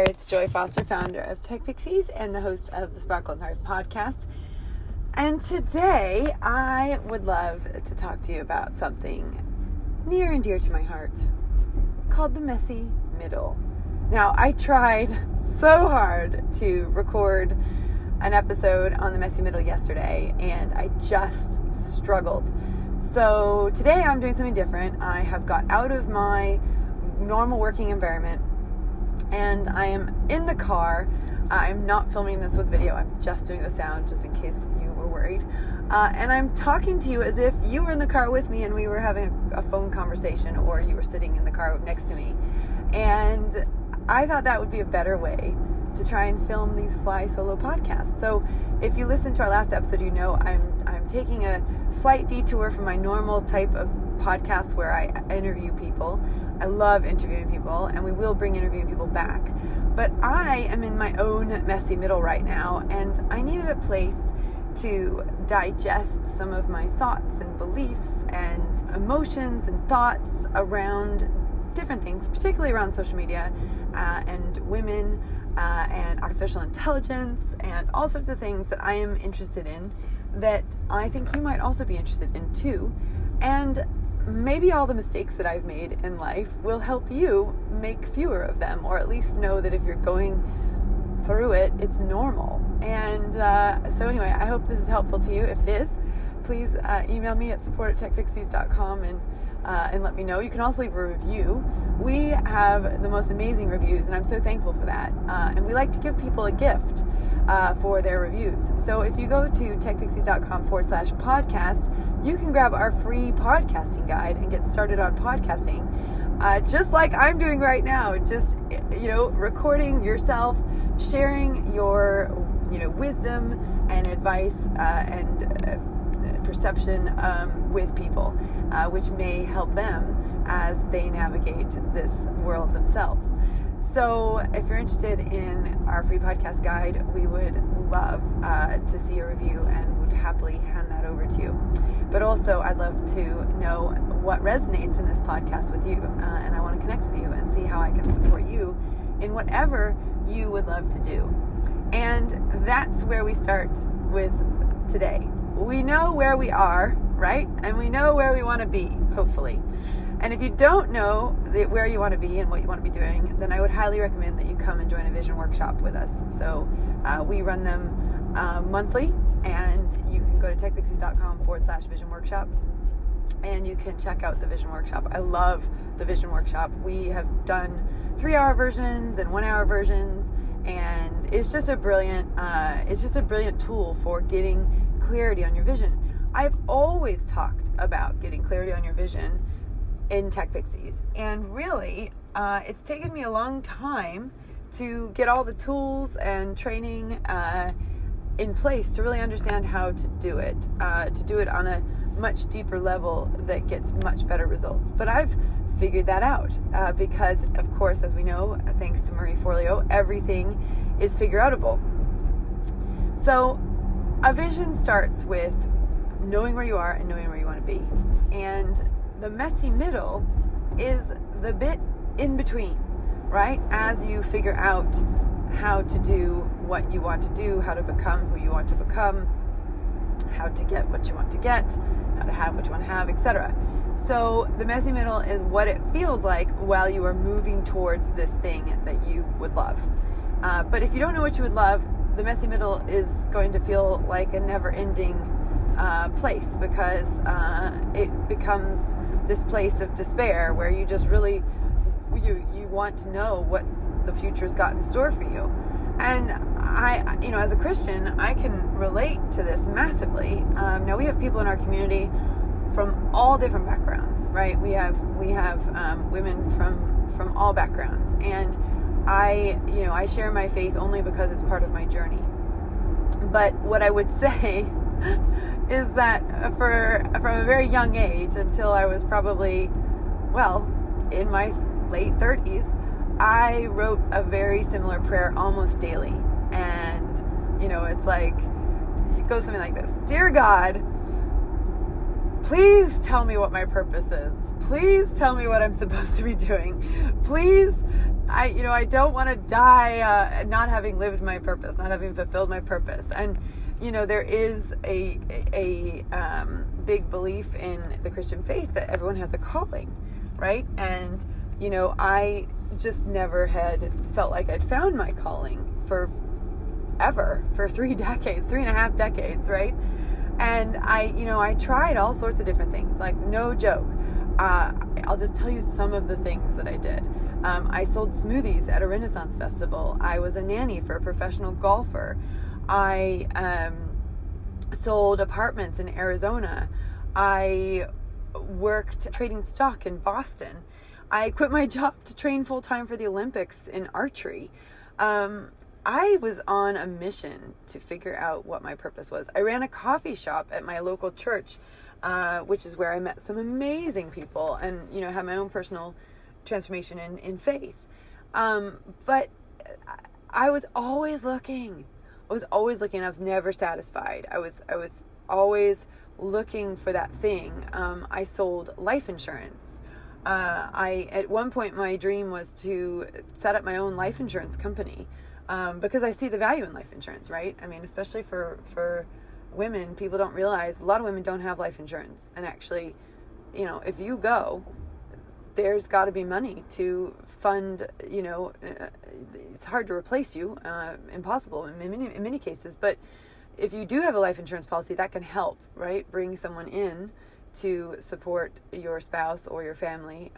It's Joy Foster, founder of TechPixie and the host of the Sparkle and Heart podcast. And today I would love to talk to you about something near and dear to my heart called the messy middle. Now, I tried so hard to record an episode on the messy middle yesterday, and I just struggled. So today I'm doing something different. I have got out of my normal working environment, and I am in the car. I'm not filming this with video. I'm just doing it with sound, just in case you were worried. And I'm talking to you as if you were in the car with me and we were having a phone conversation, or you were sitting in the car next to me. And I thought that would be a better way to try and film these fly solo podcasts. So if you listened to our last episode, you know I'm taking a slight detour from my normal type of podcast where I interview people. I love interviewing people, and we will bring interviewing people back. But I am in my own messy middle right now, and I needed a place to digest some of my thoughts and beliefs and emotions and thoughts around different things, particularly around social media and women and artificial intelligence and all sorts of things that I am interested in, that I think you might also be interested in too. And maybe all the mistakes that I've made in life will help you make fewer of them, or at least know that if you're going through it, it's normal. And so anyway, I hope this is helpful to you. If it is, please email me at support@techpixies.com and let me know. You can also leave a review. We have the most amazing reviews, and I'm so thankful for that. And we like to give people a gift for their reviews. So if you go to techpixies.com/podcast, you can grab our free podcasting guide and get started on podcasting, just like I'm doing right now. Just, recording yourself, sharing your, wisdom and advice and perception with people, which may help them as they navigate this world themselves. So if you're interested in our free podcast guide, we would love to see a review and would happily hand that over to you. But also, I'd love to know what resonates in this podcast with you, and I want to connect with you and see how I can support you in whatever you would love to do. And that's where we start with today. We know where we are, right? And we know where we want to be, hopefully. And if you don't know where you want to be and what you want to be doing, then I would highly recommend that you come and join a vision workshop with us. So we run them monthly, and you can go to techpixies.com/vision workshop, and you can check out the vision workshop. I love the vision workshop. We have done 3-hour versions and 1-hour versions, and it's just a brilliant tool for getting clarity on your vision. I've always talked about getting clarity on your vision in TechPixies, and really it's taken me a long time to get all the tools and training in place to really understand how to do it on a much deeper level that gets much better results. But I've figured that out because, of course, as we know, thanks to Marie Forleo, everything is figure-outable. So a vision starts with knowing where you are and knowing where you want to be. And the messy middle is the bit in between, right? As you figure out how to do what you want to do, how to become who you want to become, how to get what you want to get, how to have what you want to have, etc. So the messy middle is what it feels like while you are moving towards this thing that you would love. But if you don't know what you would love, the messy middle is going to feel like a never-ending place, because it becomes this place of despair where you just really you want to know what the future's got in store for you. And I as a Christian, I can relate to this massively. Now we have people in our community from all different backgrounds, right? We have women from all backgrounds, and I share my faith only because it's part of my journey. But what I would say is that from a very young age until I was probably, in my late 30s, I wrote a very similar prayer almost daily. And, it's like, it goes something like this: Dear God, please tell me what my purpose is. Please tell me what I'm supposed to be doing. Please I don't want to die not having lived my purpose, not having fulfilled my purpose. And there is a big belief in the Christian faith that everyone has a calling, right? And I just never had felt like I'd found my calling for 3.5 decades, right? And I tried all sorts of different things, like no joke. I'll just tell you some of the things that I did. I sold smoothies at a Renaissance festival. I was a nanny for a professional golfer. I sold apartments in Arizona. I worked trading stock in Boston. I quit my job to train full-time for the Olympics in archery. I was on a mission to figure out what my purpose was. I ran a coffee shop at my local church, which is where I met some amazing people and, had my own personal transformation in faith. But I was always looking. I was never satisfied. I was always looking for that thing. I sold life insurance. At one point, my dream was to set up my own life insurance company, because I see the value in life insurance, right? I mean, especially for women, people don't realize a lot of women don't have life insurance. And actually, if you go, there's got to be money to fund, it's hard to replace you, impossible in many cases. But if you do have a life insurance policy, that can help, right? Bring someone in to support your spouse or your family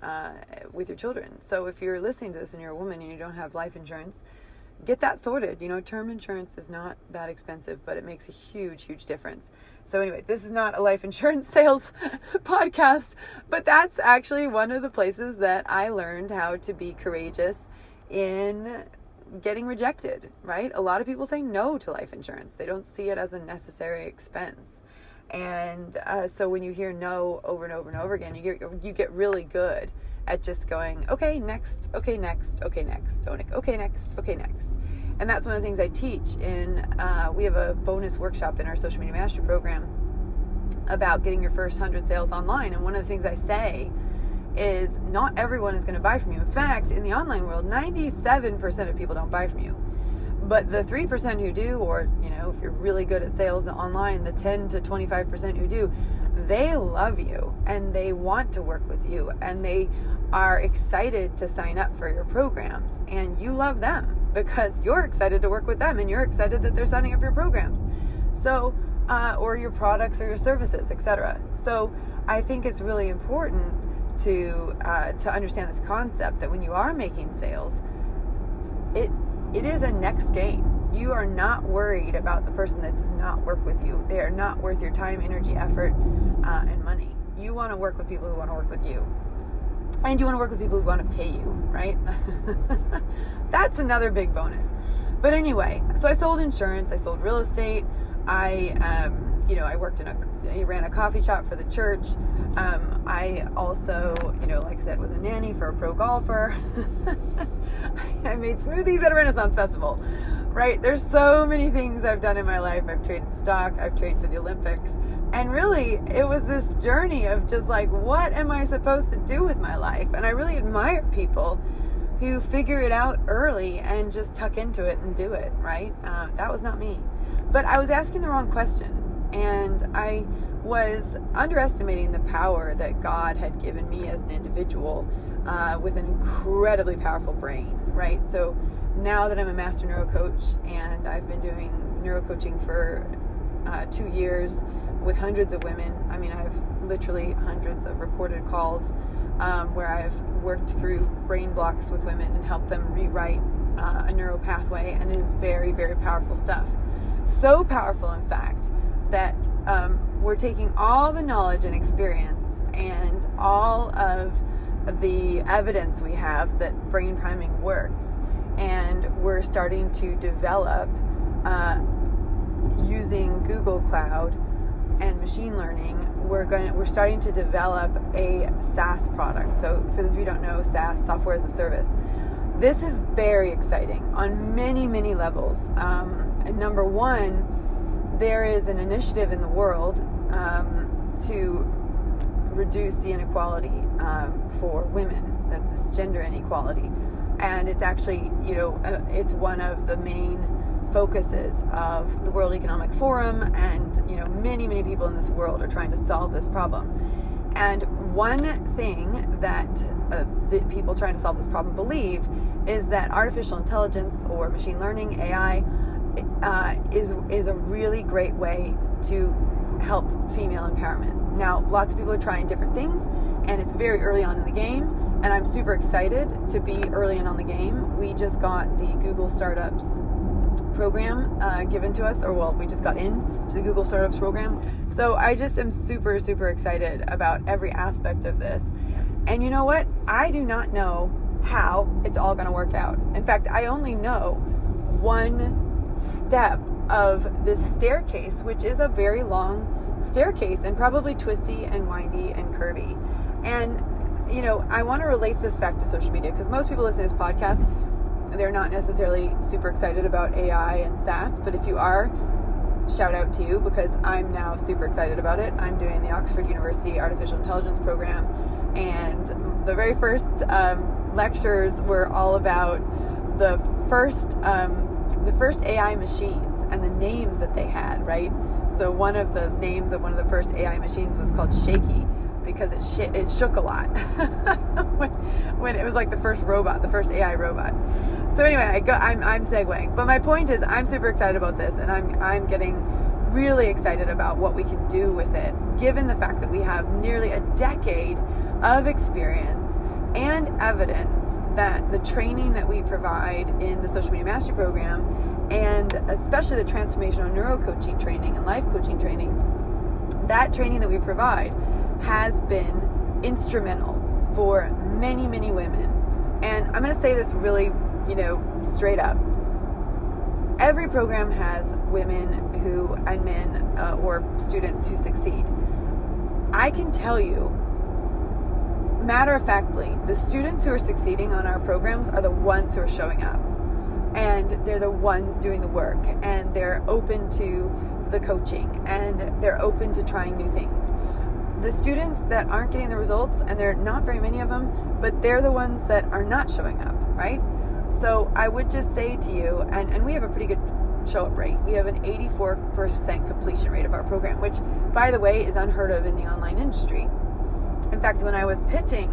with your children. So if you're listening to this and you're a woman and you don't have life insurance, get that sorted. Term insurance is not that expensive, but it makes a huge, huge difference. So anyway, this is not a life insurance sales podcast, but that's actually one of the places that I learned how to be courageous in getting rejected, right? A lot of people say no to life insurance. They don't see it as a necessary expense. And so when you hear no over and over and over again, you get really good at just going, okay, next, okay, next, okay, next, okay, next, okay, next. And that's one of the things I teach we have a bonus workshop in our social media mastery program about getting your first 100 sales online. And one of the things I say is not everyone is going to buy from you. In fact, in the online world, 97% of people don't buy from you. But the 3% who do, or, if you're really good at sales online, the 10 to 25% who do, they love you and they want to work with you and they are excited to sign up for your programs, and you love them because you're excited to work with them and you're excited that they're signing up for your programs. So, or your products or your services, etc. So I think it's really important to understand this concept that when you are making sales, it is a next game. You are not worried about the person that does not work with you. They are not worth your time, energy, effort, and money. You want to work with people who want to work with you. And you want to work with people who want to pay you, right? That's another big bonus. But anyway, so I sold insurance, I sold real estate, I worked I ran a coffee shop for the church. I also, like I said, was a nanny for a pro golfer. I made smoothies at a Renaissance festival, right? There's so many things I've done in my life. I've traded stock, I've traded for the Olympics. And really, it was this journey of just like, what am I supposed to do with my life? And I really admire people who figure it out early and just tuck into it and do it, right? That was not me. But I was asking the wrong question. And I was underestimating the power that God had given me as an individual with an incredibly powerful brain, right? So now that I'm a master neurocoach and I've been doing neurocoaching for 2 years with hundreds of women. I mean, I have literally hundreds of recorded calls where I've worked through brain blocks with women and helped them rewrite a neural pathway, and it is very, very powerful stuff. So powerful, in fact, that we're taking all the knowledge and experience and all of the evidence we have that brain priming works, and we're starting to develop using Google Cloud and machine learning. We're starting to develop a SaaS product. So for those of you who don't know, SaaS, software as a service. This is very exciting on many, many levels. Number one, there is an initiative in the world to reduce the inequality for women, this gender inequality. And it's actually, it's one of the main focuses of the World Economic Forum, and many people in this world are trying to solve this problem. And one thing that the people trying to solve this problem believe is that artificial intelligence or machine learning, AI, is a really great way to help female empowerment. Now, lots of people are trying different things, and it's very early on in the game, and I'm super excited to be early on the game. We just got the Google Startups program given to us, we just got into the Google Startups program. So I just am super excited about every aspect of this. And you know what? I do not know how it's all going to work out. In fact, I only know one step of this staircase, which is a very long staircase and probably twisty and windy and curvy. And I want to relate this back to social media, because most people listening to this podcast, they're not necessarily super excited about AI and SaaS, but if you are, shout out to you, because I'm now super excited about it. I'm doing the Oxford University Artificial Intelligence program, and the very first lectures were all about the first AI machines and the names that they had, right? So one of the names of one of the first AI machines was called Shaky, because it shook a lot when it was like the first AI robot. So anyway, I'm segueing, but my point is I'm super excited about this, and I'm getting really excited about what we can do with it, given the fact that we have nearly a decade of experience and evidence that the training that we provide in the Social Media Mastery Program, and especially the transformational neuro coaching training and life coaching training, that training that we provide has been instrumental for many women. And I'm going to say this really, straight up. Every program has women and men or students who succeed. I can tell you, matter of factly, the students who are succeeding on our programs are the ones who are showing up. And they're the ones doing the work, and they're open to the coaching, and they're open to trying new things. The students that aren't getting the results, and there are not very many of them, but they're the ones that are not showing up, right? So I would just say to you, and we have a pretty good show-up rate. We have an 84% completion rate of our program, which, by the way, is unheard of in the online industry. In fact, when I was pitching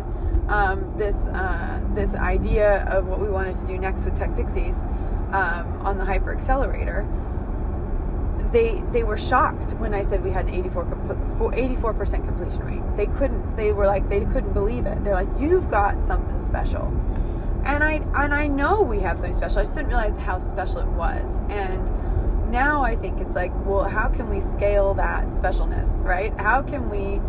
this idea of what we wanted to do next with TechPixies on the Hyper Accelerator, they were shocked when I said we had an 84% completion rate. They couldn't believe it. They're like, you've got something special. And I know we have something special. I just didn't realize how special it was. And now I think it's like, well, how can we scale that specialness, right? How can we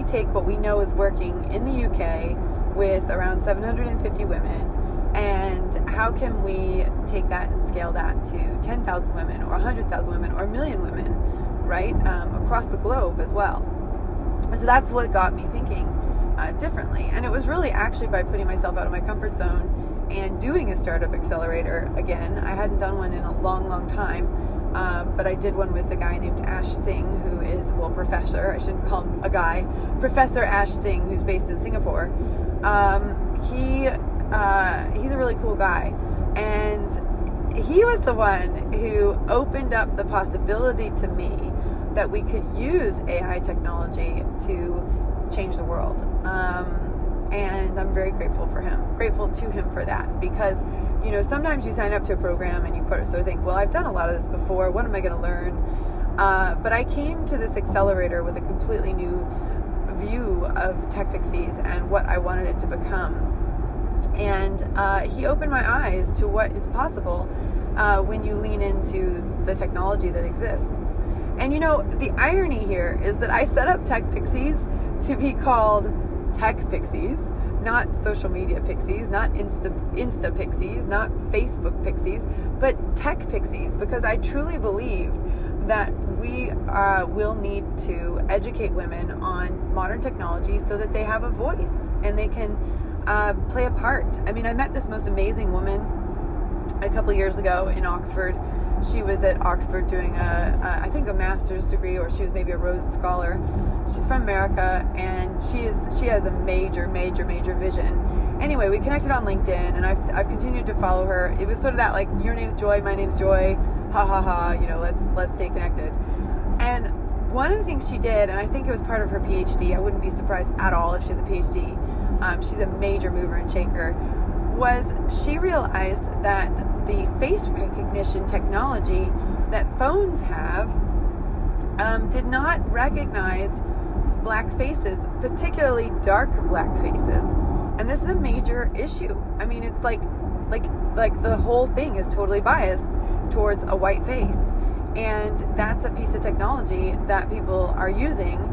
take what we know is working in the UK with around 750 women, and how can we take that and scale that to 10,000 women or 100,000 women or 1 million women, right? Across the globe as well. And so that's what got me thinking differently. And it was really actually by putting myself out of my comfort zone and doing a startup accelerator again. I hadn't done one in a long time, but I did one with a guy named Ash Singh, who is, professor, I shouldn't call him a guy, Professor Ash Singh, who's based in Singapore. He's a really cool guy, and he was the one who opened up the possibility to me that we could use AI technology to change the world. And I'm very grateful to him for that, because sometimes you sign up to a program and you sort of think, well, I've done a lot of this before, what am I going to learn? But I came to this accelerator with a completely new view of TechPixies and what I wanted it to become. And he opened my eyes to what is possible when you lean into the technology that exists. And the irony here is that I set up TechPixies to be called TechPixies, not social media pixies, not Insta pixies, not Facebook pixies, but TechPixies, because I truly believe that we will need to educate women on modern technology so that they have a voice and they can play a part. I mean, I met this most amazing woman a couple years ago in Oxford. She was at Oxford doing I think a master's degree, or she was maybe a Rhodes Scholar. She's from America, and she has a major vision. Anyway, we connected on LinkedIn, and I've continued to follow her. It was sort of that, like, your name's Joy, my name's Joy, ha ha ha, let's stay connected. And one of the things she did, and I think it was part of her PhD, I wouldn't be surprised at all if she has a PhD, she's a major mover and shaker, was she realized that the face recognition technology that phones have did not recognize black faces, particularly dark black faces. And this is a major issue. I mean, it's like the whole thing is totally biased towards a white face. And that's a piece of technology that people are using.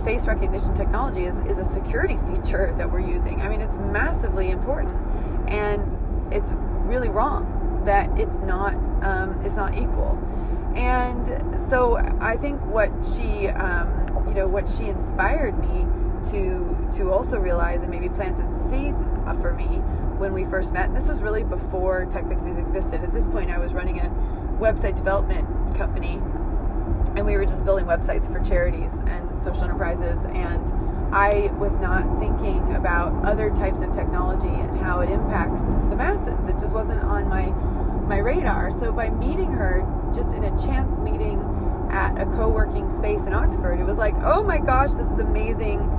Face recognition technology is a security feature that we're using. I mean, it's massively important, and it's really wrong that it's not equal. And so I think what she inspired me to also realize, and maybe planted the seeds for me when we first met. And this was really before TechPixie existed. At this point, I was running a website development company, and we were just building websites for charities and social enterprises, and I was not thinking about other types of technology and how it impacts the masses. It just wasn't on my radar. So by meeting her just in a chance meeting at a co-working space in Oxford, it was like, oh my gosh, this is amazing,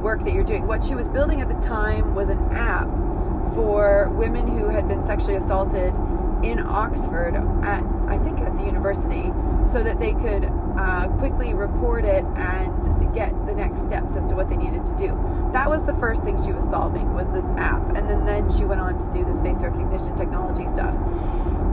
work that you're doing. What she was building at the time was an app for women who had been sexually assaulted in Oxford at the university, so that they could quickly report it and get the next steps as to what they needed to do. That was the first thing she was solving, was this app. And then she went on to do this face recognition technology stuff.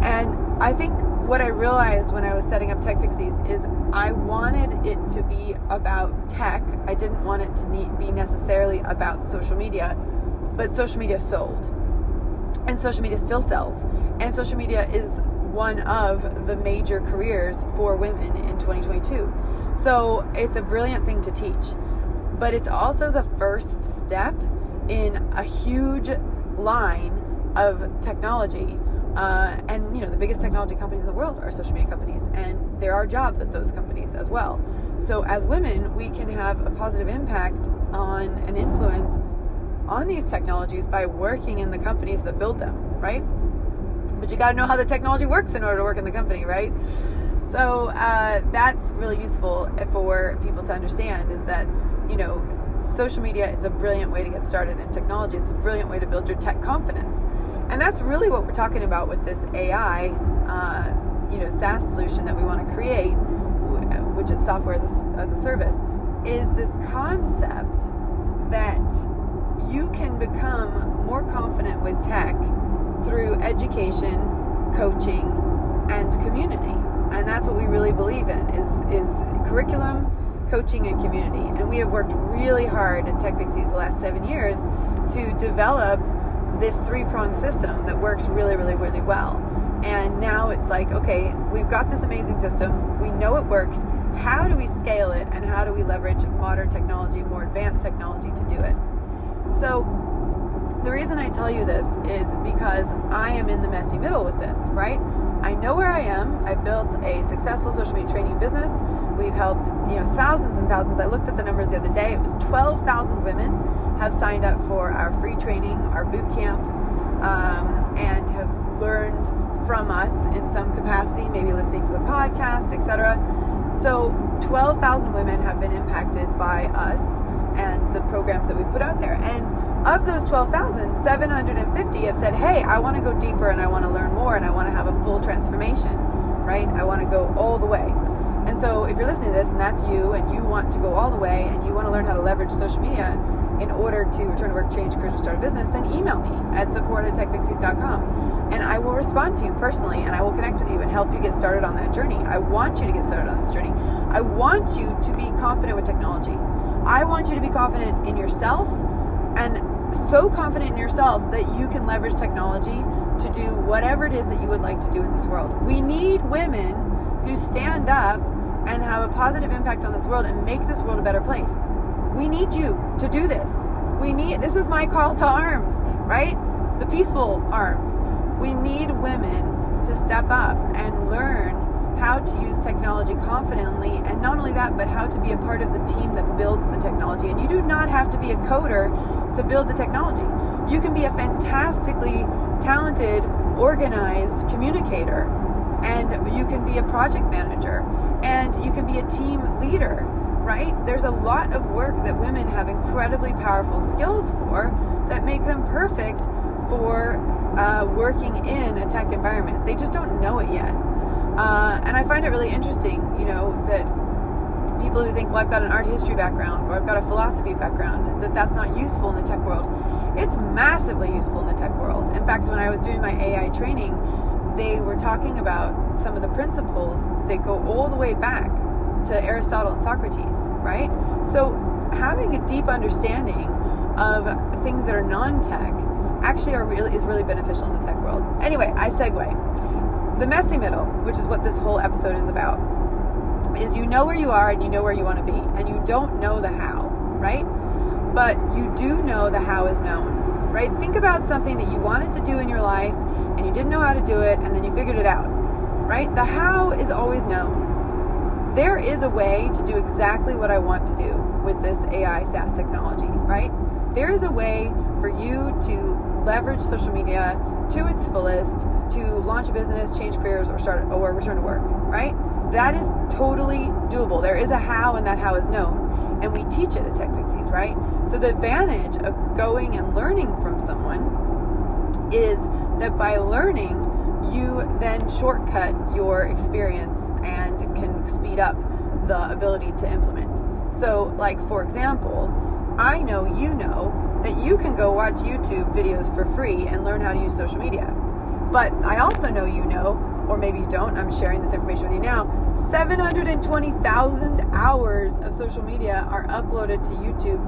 And I think what I realized when I was setting up TechPixies is I wanted it to be about tech. I didn't want it to be necessarily about social media, but social media sold. And social media still sells. And social media is one of the major careers for women in 2022. So it's a brilliant thing to teach. But it's also the first step in a huge line of technology. And the biggest technology companies in the world are social media companies. And there are jobs at those companies as well. So as women, we can have a positive impact on an influence on these technologies by working in the companies that build them, right? But you got to know how the technology works in order to work in the company, right? So that's really useful for people to understand, is that, social media is a brilliant way to get started in technology. It's a brilliant way to build your tech confidence. And that's really what we're talking about with this AI, SaaS solution that we want to create, which is software as a service, is this concept that you can become more confident with tech through education, coaching, and community. And that's what we really believe in, is curriculum, coaching, and community. And we have worked really hard at TechPixies the last 7 years to develop this 3-pronged system that works really, really, really well. And now it's like, okay, we've got this amazing system. We know it works. How do we scale it, and how do we leverage modern technology, more advanced technology, to do it? So the reason I tell you this is because I am in the messy middle with this, right? I know where I am. I've built a successful social media training business. We've helped, thousands and thousands. I looked at the numbers the other day. It was 12,000 women have signed up for our free training, our boot camps, and have learned from us in some capacity, maybe listening to the podcast, etc. So 12,000 women have been impacted by us and the programs that we put out there. And of those 12,000, 750 have said, hey, I want to go deeper, and I want to learn more, and I want to have a full transformation, right? I want to go all the way. And so if you're listening to this and that's you, and you want to go all the way, and you want to learn how to leverage social media in order to return to work, change careers, or start a business, then email me at support@techpixies.com, and I will respond to you personally, and I will connect with you and help you get started on that journey. I want you to get started on this journey. I want you to be confident with technology. I want you to be confident in yourself, and so confident in yourself that you can leverage technology to do whatever it is that you would like to do in this world. We need women who stand up and have a positive impact on this world and make this world a better place. We need you to do this. This is my call to arms, right? The peaceful arms. We need women to step up and learn how to use technology confidently, and not only that, but how to be a part of the team that builds the technology. And you do not have to be a coder to build the technology. You can be a fantastically talented, organized communicator, and you can be a project manager, and you can be a team leader, right? There's a lot of work that women have incredibly powerful skills for that make them perfect for working in a tech environment. They just don't know it yet. And I find it really interesting, that people who think, well, I've got an art history background or I've got a philosophy background, that's not useful in the tech world. It's massively useful in the tech world. In fact, when I was doing my AI training, they were talking about some of the principles that go all the way back to Aristotle and Socrates, right? So having a deep understanding of things that are non-tech actually is really beneficial in the tech world. Anyway, I segue. The messy middle, which is what this whole episode is about, is you know where you are and you know where you want to be, and you don't know the how, right? But you do know the how is known, right? Think about something that you wanted to do in your life and you didn't know how to do it, and then you figured it out, right? The how is always known. There is a way to do exactly what I want to do with this AI SaaS technology, right? There is a way for you to leverage social media to its fullest, to launch a business, change careers, or return to work, right? That is totally doable. There is a how, and that how is known, and we teach it at TechPixies, right? So the advantage of going and learning from someone is that by learning, you then shortcut your experience and can speed up the ability to implement. So, like, for example, I know you know that you can go watch YouTube videos for free and learn how to use social media. But I also know you know, or maybe you don't, I'm sharing this information with you now, 720,000 hours of social media are uploaded to YouTube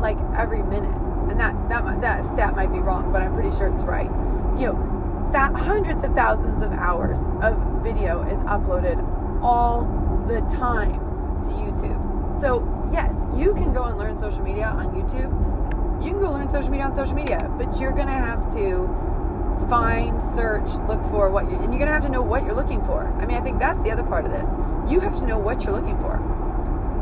like every minute. And that stat might be wrong, but I'm pretty sure it's right. That hundreds of thousands of hours of video is uploaded all the time to YouTube. So yes, you can go and learn social media on YouTube. You can go learn social media on social media, but you're going to have to find, search, look for and you're going to have to know what you're looking for. I mean, I think that's the other part of this. You have to know what you're looking for.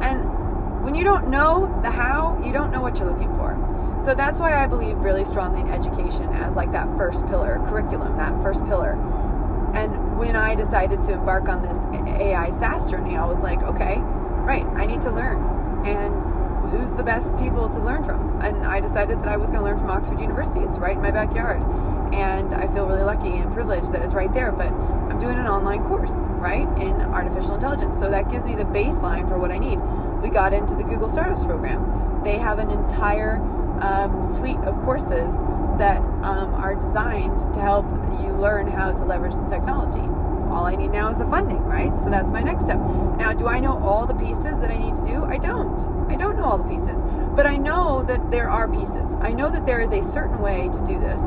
And when you don't know the how, you don't know what you're looking for. So that's why I believe really strongly in education as like that first pillar, curriculum, that first pillar. And when I decided to embark on this AI SaaS journey, I was like, okay, right, I need to learn. And who's the best people to learn from? And I decided that I was going to learn from Oxford University. It's right in my backyard. And I feel really lucky and privileged that it's right there. But I'm doing an online course, right, in artificial intelligence. So that gives me the baseline for what I need. We got into the Google Startups program. They have an entire suite of courses that are designed to help you learn how to leverage the technology. All I need now is the funding, right? So that's my next step. Now, do I know all the pieces that I need to do? I don't know all the pieces, but I know that there are pieces. I know that there is a certain way to do this,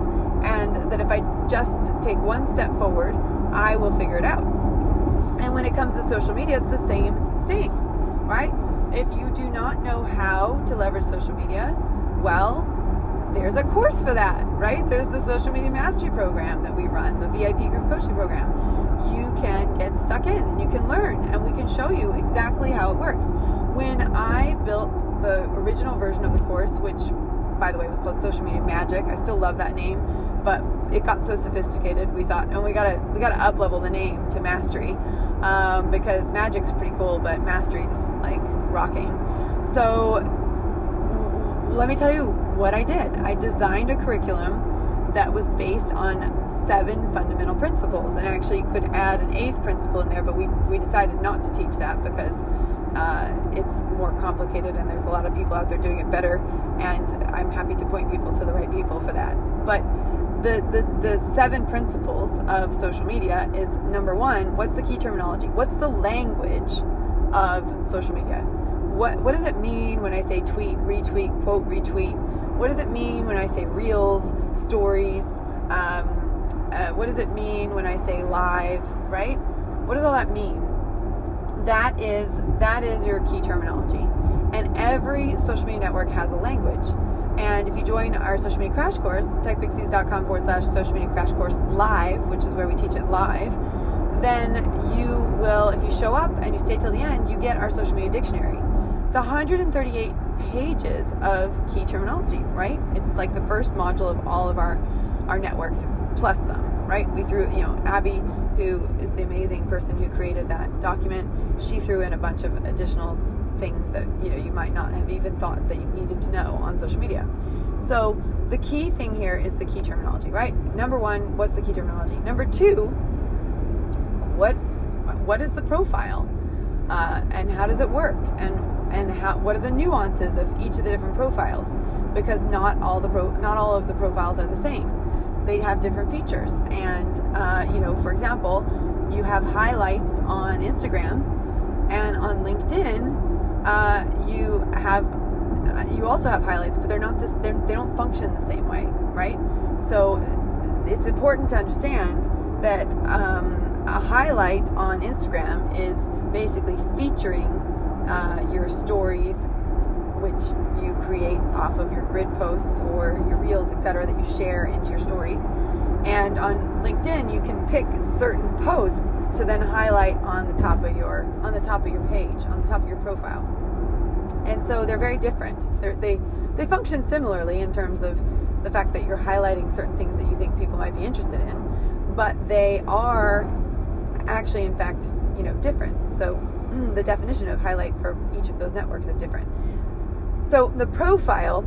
and that if I just take one step forward, I will figure it out. And when it comes to social media, it's the same thing, right? If you do not know how to leverage social media, well, there's a course for that, right? There's the Social Media Mastery program that we run, the VIP group coaching program. You can get stuck in and you can learn, and we can show you exactly how it works. When I built the original version of the course, which, by the way, was called Social Media Magic, I still love that name, but it got so sophisticated, we thought, we gotta up-level the name to Mastery, because Magic's pretty cool, but Mastery's like rocking. So let me tell you what I did. I designed a curriculum that was based on 7 fundamental principles, and actually could add an 8th principle in there, but we decided not to teach that because it's more complicated and there's a lot of people out there doing it better, and I'm happy to point people to the right people for that. But the 7 principles of social media is, number 1, what's the key terminology? What's the language of social media? What does it mean when I say tweet, retweet, quote, retweet? What does it mean when I say reels, stories? What does it mean when I say live, right? What does all that mean? That is your key terminology. And every social media network has a language. And if you join our social media crash course, techpixies.com/social media crash course live, which is where we teach it live, then you will, if you show up and you stay till the end, you get our social media dictionary. It's 138 pages of key terminology, right? It's like the first module of all of our networks, plus some, right? We threw, Abby, who is the amazing person who created that document, she threw in a bunch of additional things that, you might not have even thought that you needed to know on social media. So the key thing here is the key terminology, right? Number one, what's the key terminology? Number two, what is the profile? And how does it work? And what are the nuances of each of the different profiles? Because not all of the profiles are the same. They have different features. And for example, you have highlights on Instagram, and on LinkedIn, you also have highlights, but they don't function the same way, right? So it's important to understand that a highlight on Instagram is basically featuring your stories, which you create off of your grid posts or your reels, etc., that you share into your stories. And on LinkedIn, you can pick certain posts to then highlight on the top of your page, on the top of your profile. And so they're very different. They function similarly in terms of the fact that you're highlighting certain things that you think people might be interested in, but they are actually, in fact, different. So the definition of highlight for each of those networks is different. So the profile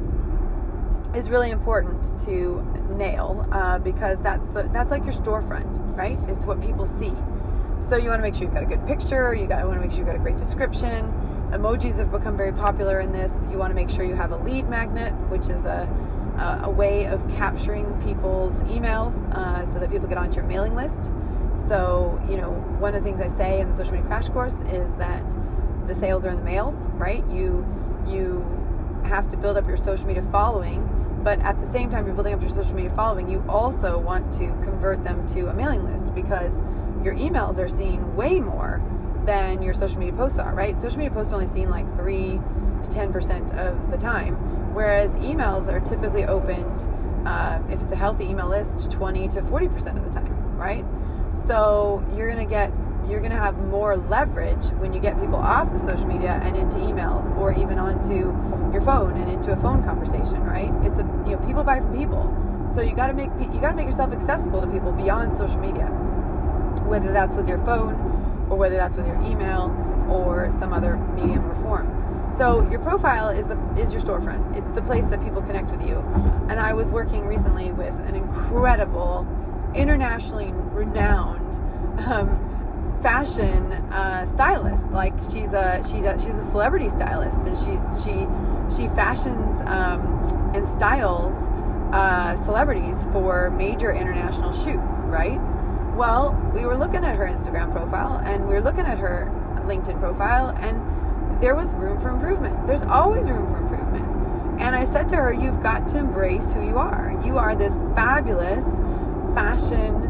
is really important to nail because that's like your storefront, right? It's what people see. So you want to make sure you've got a good picture. Want to make sure you've got a great description. Emojis have become very popular in this. You want to make sure you have a lead magnet, which is a way of capturing people's emails so that people get onto your mailing list. So, one of the things I say in the social media crash course is that the sales are in the mails, right? You have to build up your social media following, but at the same time you're building up your social media following, you also want to convert them to a mailing list, because your emails are seen way more than your social media posts are, right? Social media posts are only seen like 3 to 10% of the time, whereas emails are typically opened, if it's a healthy email list, 20 to 40% of the time, right? So you're gonna have more leverage when you get people off of social media and into emails, or even onto your phone and into a phone conversation, right? It's people buy from people, so you gotta make yourself accessible to people beyond social media, whether that's with your phone or whether that's with your email or some other medium or form. So your profile is your storefront. It's the place that people connect with you. And I was working recently with an incredible, internationally renowned fashion stylist. Like she's a celebrity stylist, and she fashions and styles celebrities for major international shoots, right? Well, we were looking at her Instagram profile and we were looking at her LinkedIn profile, and there was room for improvement. There's always room for improvement. And I said to her, you've got to embrace who you are. You are this fabulous fashion,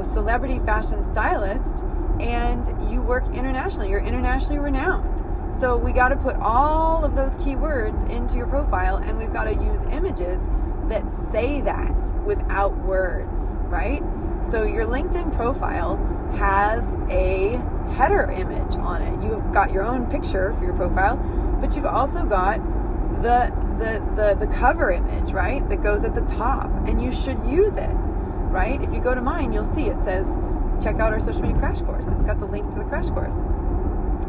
celebrity fashion stylist, and you work internationally. You're internationally renowned. So we got to put all of those keywords into your profile, and we've got to use images that say that without words, right? So your LinkedIn profile has a header image on it. You've got your own picture for your profile, but you've also got the cover image, right? That goes at the top, and you should use it, right? If you go to mine, you'll see it says, check out our social media crash course. It's got the link to the crash course.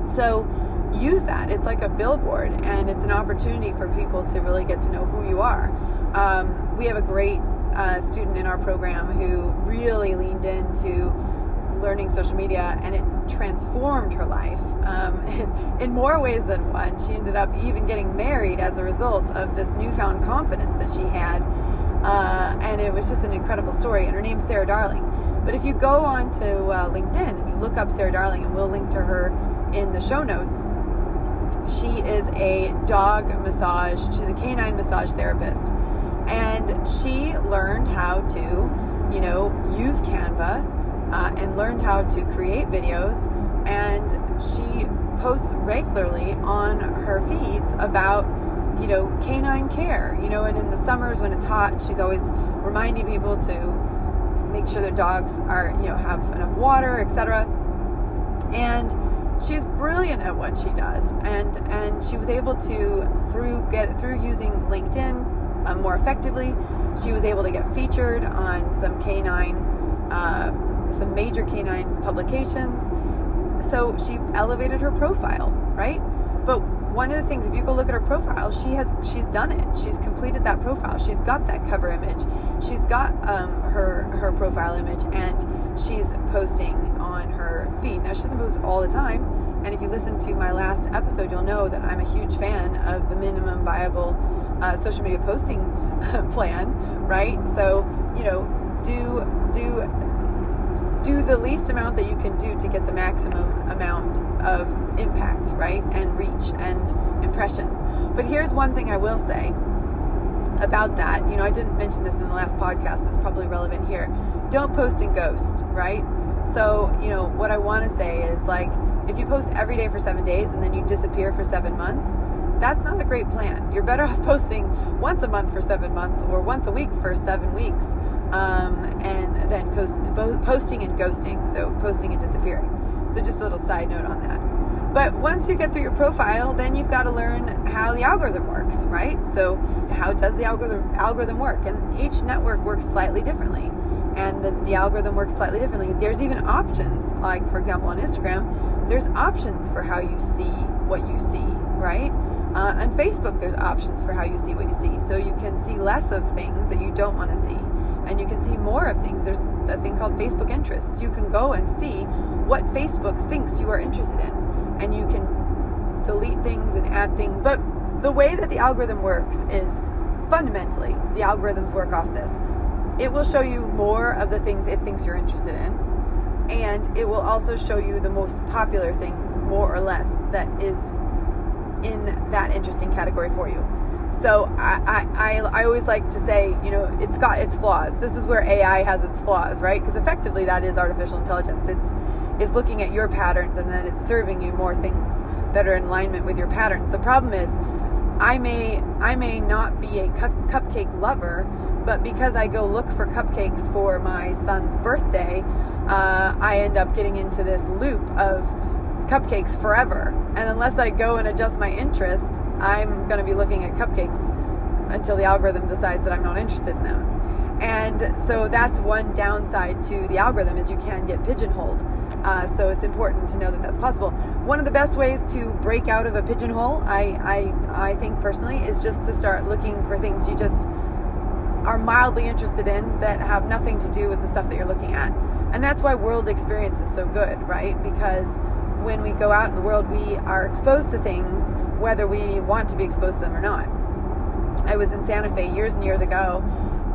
So use that. It's like a billboard, and it's an opportunity for people to really get to know who you are. We have a great student in our program who really leaned into learning social media, and it transformed her life in more ways than one. She ended up even getting married as a result of this newfound confidence that she had, and it was just an incredible story. And her name's Sarah Darling. But if you go on to LinkedIn and you look up Sarah Darling, and we'll link to her in the show notes, she is a she's a canine massage therapist, and she learned how to use Canva and learned how to create videos, and she posts regularly on her feeds about canine care, and in the summers when it's hot, she's always reminding people to make sure their dogs are, have enough water, etc. And she's brilliant at what she does. And she was able to, through using LinkedIn more effectively, she was able to get featured on some major canine publications. So she elevated her profile, right? But one of the things, if you go look at her profile, she's done it. She's completed that profile. She's got that cover image. She's got her profile image, and she's posting on her feed. Now, she doesn't post all the time, and if you listen to my last episode, you'll know that I'm a huge fan of the minimum viable social media posting plan, right? So, do the least amount that you can do to get the maximum amount of impact, right? And reach and impressions. But here's one thing I will say about that. I didn't mention this in the last podcast. It's probably relevant here. Don't post and ghost, right? So, what I want to say is, like, if you post every day for 7 days and then you disappear for 7 months, that's not a great plan. You're better off posting once a month for 7 months, or once a week for 7 weeks. And then posting and ghosting, so posting and disappearing. So just a little side note on that. But once you get through your profile, then you've got to learn how the algorithm works, right? So how does the algorithm work? And each network works slightly differently, and the algorithm works slightly differently. There's even options, like, for example, on Instagram, there's options for how you see what you see, right? On Facebook, there's options for how you see what you see. So you can see less of things that you don't want to see, and you can see more of things. There's a thing called Facebook interests. You can go and see what Facebook thinks you are interested in, and you can delete things and add things. But the way that the algorithm works is, fundamentally, the algorithms work off this. It will show you more of the things it thinks you're interested in, and it will also show you the most popular things, more or less, that is in that interesting category for you. So I always like to say, it's got its flaws. This is where AI has its flaws, right? Because effectively that is artificial intelligence. It's looking at your patterns, and then it's serving you more things that are in alignment with your patterns. The problem is, I may not be a cupcake lover, but because I go look for cupcakes for my son's birthday, I end up getting into this loop of cupcakes forever. And unless I go and adjust my interest, I'm going to be looking at cupcakes until the algorithm decides that I'm not interested in them. And so that's one downside to the algorithm, is you can get pigeonholed. So it's important to know that that's possible. One of the best ways to break out of a pigeonhole, I think personally, is just to start looking for things you just are mildly interested in that have nothing to do with the stuff that you're looking at. And that's why world experience is so good, right? Because when we go out in the world, we are exposed to things whether we want to be exposed to them or not. I was in Santa Fe years and years ago,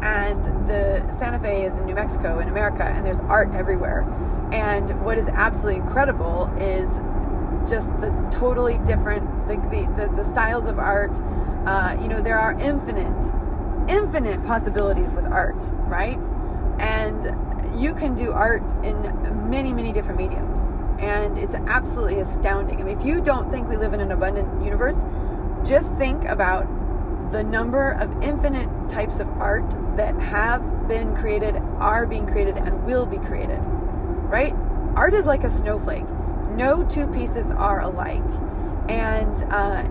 and the Santa Fe is in New Mexico in America, and there's art everywhere. And what is absolutely incredible is just the totally different, the styles of art. There are infinite possibilities with art, right? And you can do art in many, many different mediums. And it's absolutely astounding. I mean, if you don't think we live in an abundant universe, just think about the number of infinite types of art that have been created, are being created, and will be created, right? Art is like a snowflake. No two pieces are alike. And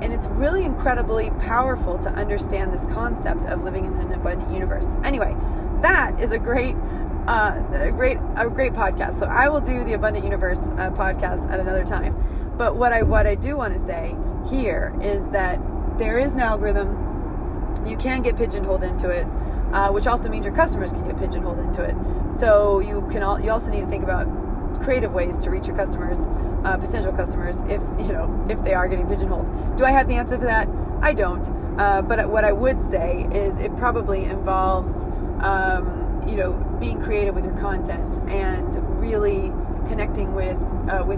it's really incredibly powerful to understand this concept of living in an abundant universe. Anyway, that is a great podcast. So I will do the Abundant Universe podcast at another time. But what I do want to say here is that there is an algorithm. You can get pigeonholed into it, which also means your customers can get pigeonholed into it. So you also need to think about creative ways to reach your customers, potential customers, if they are getting pigeonholed. Do I have the answer for that? I don't. But what I would say is it probably involves being creative with your content and really connecting with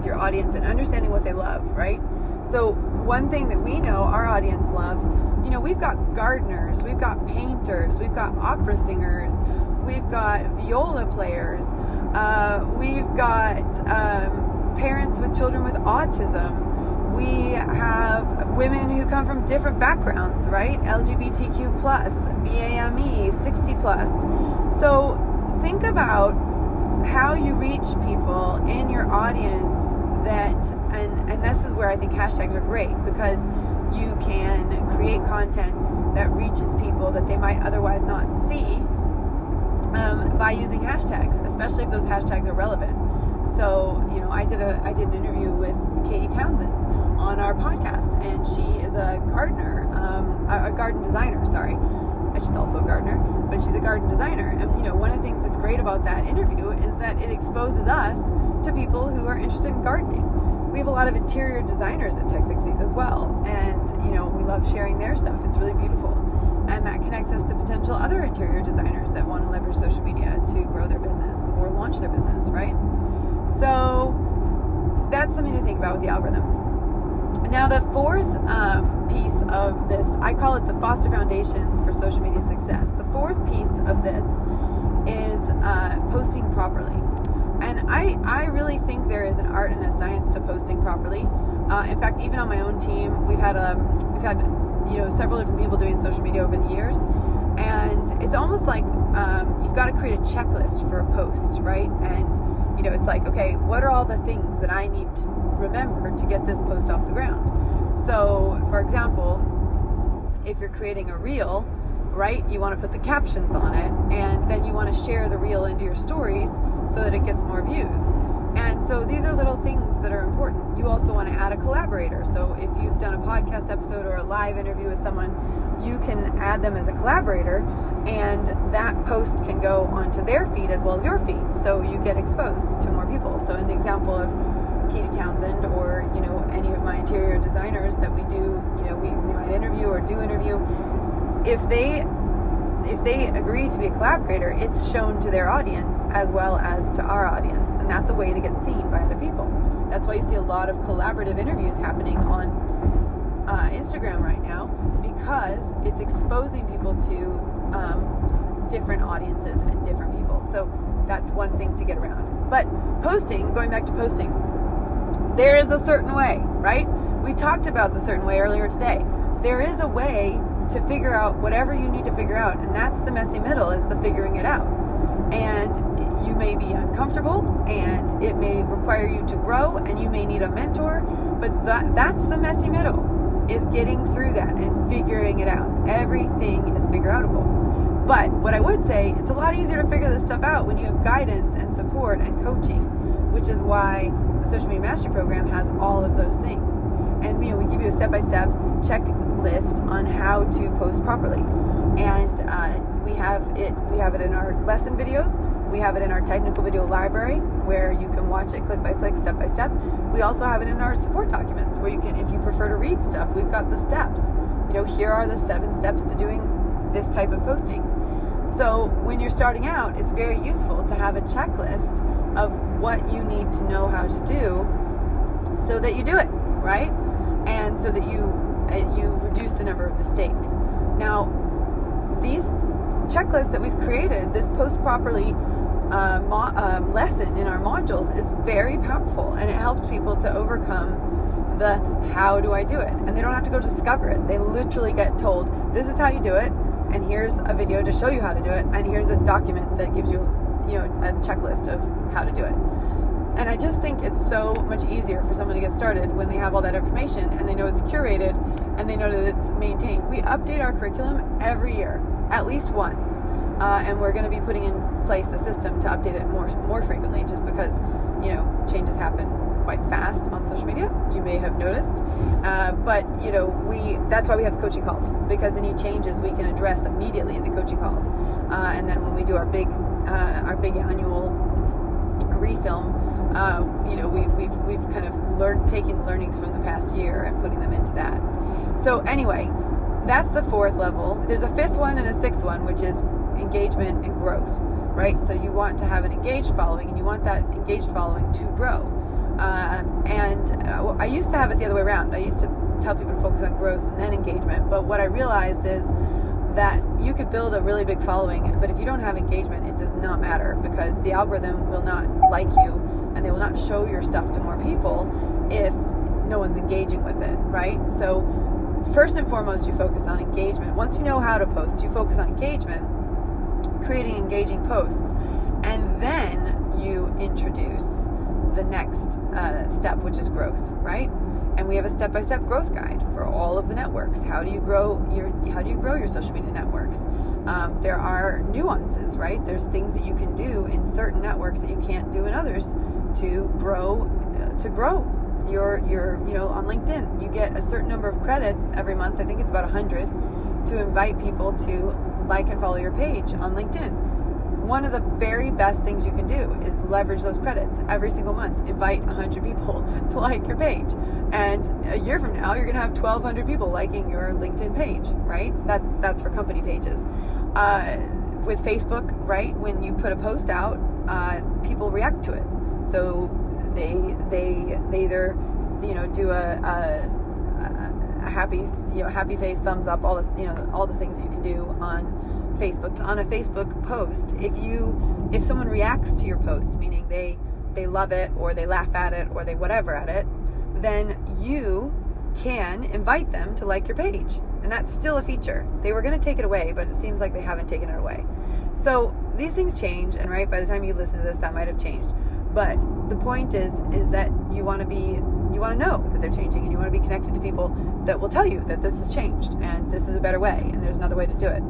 your audience and understanding what they love, right? So one thing that we know our audience loves, we've got gardeners, we've got painters, we've got opera singers, we've got viola players, we've got parents with children with autism, We have women who come from different backgrounds, right? LGBTQ plus, BAME, 60 plus. So think about how you reach people in your audience and this is where I think hashtags are great, because you can create content that reaches people that they might otherwise not see by using hashtags, especially if those hashtags are relevant. So, I did an interview with Katie Townsend on our podcast, and she is a gardener, a garden designer, sorry. She's also a gardener, but she's a garden designer. And, one of the things that's great about that interview is that it exposes us to people who are interested in gardening. We have a lot of interior designers at TechPixie as well, and, we love sharing their stuff. It's really beautiful. And that connects us to potential other interior designers that want to leverage social media to grow their business or launch their business, right? So that's something to think about with the algorithm. Now, the fourth piece of this, I call it the Foster Foundations for Social Media Success. The fourth piece of this is posting properly. And I really think there is an art and a science to posting properly. In fact, even on my own team, we've had several different people doing social media over the years, and it's almost like you've got to create a checklist for a post, right? And it's like, okay, what are all the things that I need to remember to get this post off the ground? So, for example, if you're creating a reel, right, you want to put the captions on it, and then you want to share the reel into your stories so that it gets more views. And so these are little things that are important. You also want to add a collaborator. So if you've done a podcast episode or a live interview with someone, you can add them as a collaborator, and that post can go onto their feed as well as your feed. So you get exposed to more people. So in the example of Katie Townsend or, any of my interior designers that we do, we might interview or do interview, if they agree to be a collaborator, it's shown to their audience as well as to our audience, and that's a way to get seen by other people. That's why you see a lot of collaborative interviews happening on Instagram right now, because it's exposing people to different audiences and different people. So that's one thing to get around. But going back to posting, there is a certain way, right? We talked about the certain way earlier today. There is a way to figure out whatever you need to figure out, and that's the messy middle, is the figuring it out. And you may be uncomfortable, and it may require you to grow, and you may need a mentor, but that's the messy middle, is getting through that and figuring it out. Everything is figure outable. But what I would say, it's a lot easier to figure this stuff out when you have guidance and support and coaching, which is why the Social Media Mastery Program has all of those things. And we give you a step-by-step checklist on how to post properly. And we have it in our lesson videos. We have it in our technical video library, where you can watch it click by click, step by step. We also have it in our support documents, where you can, if you prefer to read stuff, we've got the steps. Here are the 7 steps to doing this type of posting. So when you're starting out, it's very useful to have a checklist of what you need to know how to do so that you do it, right? And so that you reduce the number of mistakes. Now, these checklists that we've created, this post properly lesson in our modules, is very powerful, and it helps people to overcome the how do I do it, and they don't have to go discover it. They literally get told, this is how you do it, and here's a video to show you how to do it, and here's a document that gives you a checklist of how to do it. And I just think it's so much easier for someone to get started when they have all that information, and they know it's curated, and they know that it's maintained. We update our curriculum every year, at least once, and we're going to be putting in place a system to update it more frequently, just because changes happen quite fast on social media. You may have noticed, but that's why we have coaching calls, because any changes we can address immediately in the coaching calls, and then when we do our big annual refilm, we've kind of taking the learnings from the past year and putting them into that. So anyway, that's the 4th level. There's a 5th one and a 6th one, which is engagement and growth, right? So you want to have an engaged following, and you want that engaged following to grow. I used to have it the other way around. I used to tell people to focus on growth and then engagement. But what I realized is that you could build a really big following, but if you don't have engagement, it does not matter, because the algorithm will not like you, and they will not show your stuff to more people if no one's engaging with it, right? So first and foremost, you focus on engagement. Once you know how to post, you focus on engagement, creating engaging posts, and then you introduce the next step, which is growth, right? And we have a step-by-step growth guide for all of the networks. How do you grow your social media networks? There are nuances, right? There's things that you can do in certain networks that you can't do in others to grow your on LinkedIn. You get a certain number of credits every month. I think it's about 100 to invite people to like and follow your page on LinkedIn. One of the very best things you can do is leverage those credits every single month. Invite 100 people to like your page. And a year from now, you're going to have 1,200 people liking your LinkedIn page, right? That's for company pages. With Facebook, right, when you put a post out, people react to it. So they either, do a happy face, thumbs up, all the things that you can do on Facebook. On a Facebook post, if someone reacts to your post, meaning they love it or they laugh at it or they whatever at it, then you can invite them to like your page. And that's still a feature. They were going to take it away, but it seems like they haven't taken it away. So these things change, and right by the time you listen to this, that might have changed. But the point is that you want to know that they're changing, and you want to be connected to people that will tell you that this has changed and this is a better way and there's another way to do it.